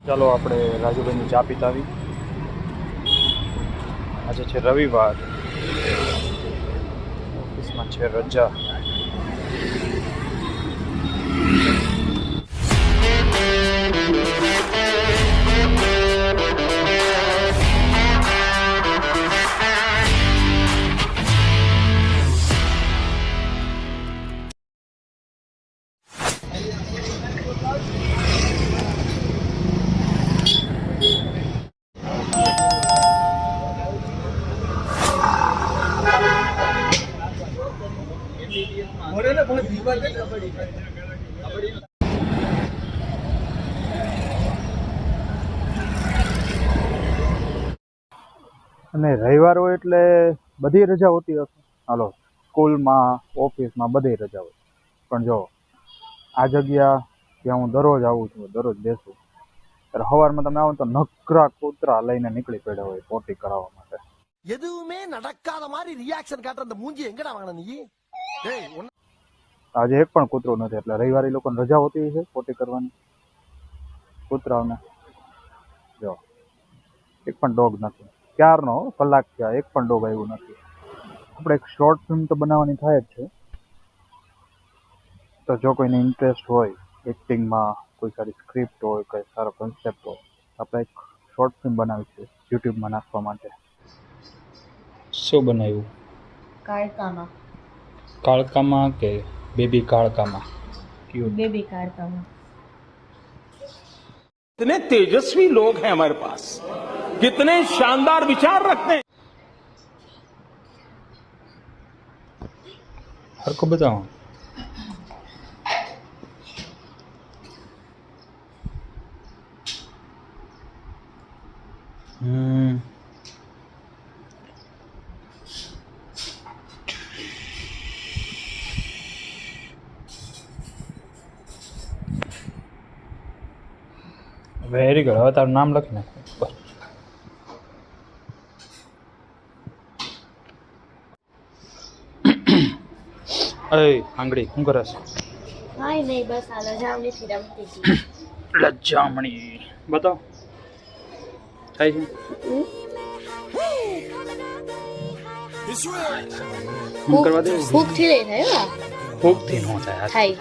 ચાલો આપણે રાજુભાઈની ચા પીતા આવી. આજે છે રવિવાર, ઓફિસમાં છે રજા. અને રવિવાર હોય એટલે બધી રજા હોતી હશે. હાલો, સ્કૂલમાં, ઓફિસમાં બધી રજા હોય. પણ જો આ જગ્યા જ્યાં હું દરરોજ આવું છું, દરરોજ બેસું, ત્યારે સવારમાં તમે આવો તો નકરા કૂતરા લઈને નીકળી પડ્યા હોય પોટી કરાવવા માટે. எதுவுமே நடக்காத மாதிரி ரியாக்ஷன் காட்டுற அந்த மூஞ்சி எங்கடா வாங்கின நீ? டேய் આજે એક પણ કૂતરું નથી, એટલે રવિવારે લોકોને રજા હોતી છે પોટી કરવાની. કૂતરાઓને જો એક પણ ડોગ નથી. ક્યારનો કલાક થયા, એક પણ ડોગ આવ્યું નથી. આપણે એક શોર્ટ ફિલ્મ તો બનાવવાની થાય જ છે. તો જો કોઈને ઇન્ટરેસ્ટ હોય એક્ટિંગમાં, કોઈ સારી સ્ક્રિપ્ટ હોય, કોઈ સારો કન્સેપ્ટ હોય, આપણે એક શોર્ટ ફિલ્મ બનાવી છે યુટ્યુબમાં નાખવા માટે. શું બનાવ્યું? કાળકામાં. કાળકામાં કે બેબી કાળકામાં? બેબી કાળકામાં. कितने तेजस्वी लोग हैं हमारे पास, कितने शानदार विचार रखते हैं. हर को बताओ. Very good. હવે તારું નામ લખી નાખ. અય આંગળી શું કરે છે? હાય નહીં, બસ આ લજામણીથી રમતી હતી. લજામણી બતાવ. થાય છે શું કરવા દે? ફૂગથી લઈ થાય. ફૂગથી ન થાય. થાય.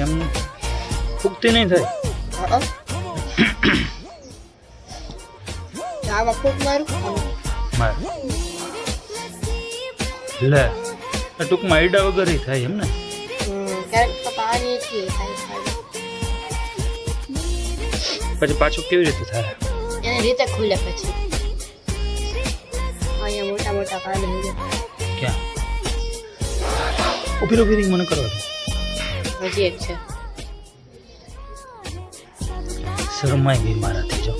એમ ફૂગતી નહીં થાય. આમાં ફૂગ મારું લે ટૂંકમાં આઈડા વગર થાય એમ ને? ક્યારેક પાણીથી થાય. પછી પાછું કેવી રીતે થાય? એની રીતે ખુલે પછી. અહીંયા મોટા મોટા કાન હોય. ક્યાં? ઉભી ઉભી મને કરવા દે. હજી એક છે. શરમાઈ ગઈ મારાથી. જો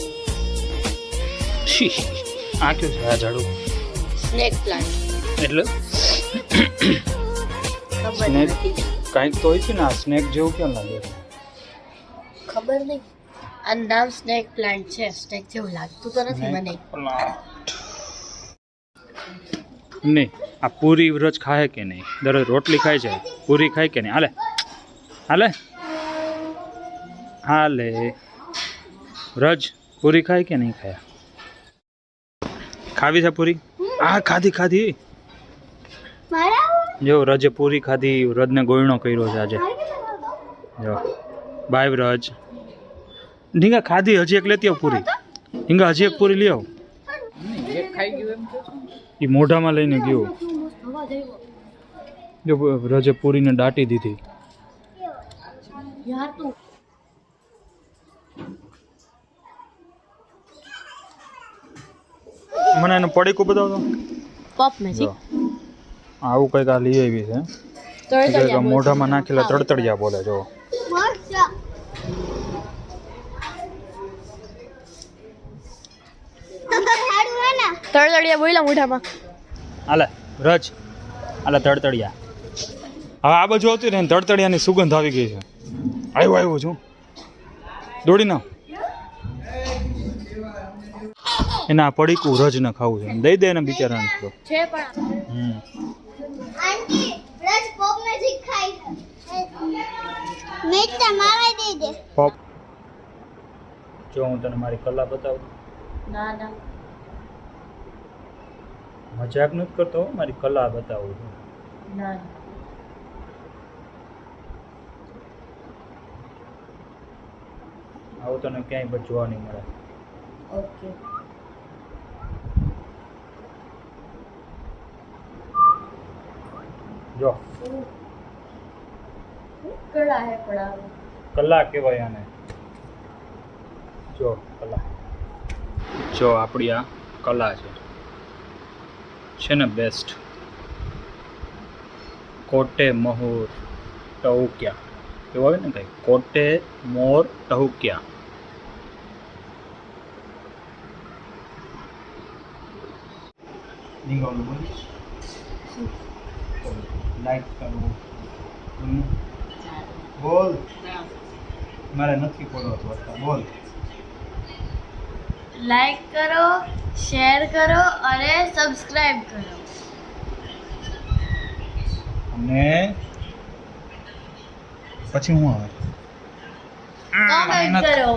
આ કયું છે? આ ઝાડુ સ્નેક પ્લાન્ટ એટલે ખબર નથી. કાંઈક તો હોય છે ને. આ સ્નેક જેવું કેમ લાગે? ખબર નહીં. આ નામ સ્નેક પ્લાન્ટ છે. સ્નેક જેવું લાગતું તો નથી મને. નહીં. આ પૂરી વ્રજ ખાય કે નહીં? દરરોજ રોટલી ખાય છે, પૂરી ખાય કે નહીં? હાલે હાલે હાલે. વ્રજ પૂરી ખાય કે નહીં ખાયા? ખાવી છે પૂરી? હા ખાધી ખાધી. જો વ્રજે પૂરી ખાધી. વ્રજને ગોયણો કર્યો છે આજે. જો બાય વ્રજ. ઢીંગા ખાધી. હજી એક લેતી આવ પૂરી. ઢીંગા હજી એક પૂરી લઈ આવ. એ મોઢામાં લઈને ગયો. જો વ્રજે પૂરીને દાટી દીધી. મને એનું પડીકું બતાવતો. પોપ મેજિક આવું કંઈક આ લઈ આવી છે. મોઢામાં નાખેલા તડતડિયા બોલે. જો તળતળિયા બોલ્યા મોઢામાં. હાલે વ્રજ, હાલે તડતડિયા. હવે આ બાજુ આવતી રહે ને તડતડિયાની સુગંધ આવી ગઈ છે. આવ્યો છું. દોડી ના. એના પડીકું રજ ને ખાવું છે દઈ દે ને બિચારાને થોડો. છે પણ આંટી રસ પોપ મેજિક ખાઈ મીઠા માવા દે દે પોપ જો હું તને મારી કલા બતાવું. ના ના મજાક નથી કરતો હો, મારી કલા બતાવું છું. ના આવું તને ક્યાંય પણ જોવા નહીં મળે. ઓકે જો કળા હે પડા કલા કહેવાય આને. જો કલા જો આપણી આ કલા છે ને બેસ્ટ. કોટે મોર ટહુક્યા એવું આવે ને કંઈ કોટે મોર ટહુક્યા. નીકળવું બોલીશ લાઈક કરવું બોલ. મારે નથી બોલવા પડતા બોલ. લાઈક કરો શેર કરો અને સબસ્ક્રાઇબ કરો અને પછી હું આવે કમેન્ટ કરો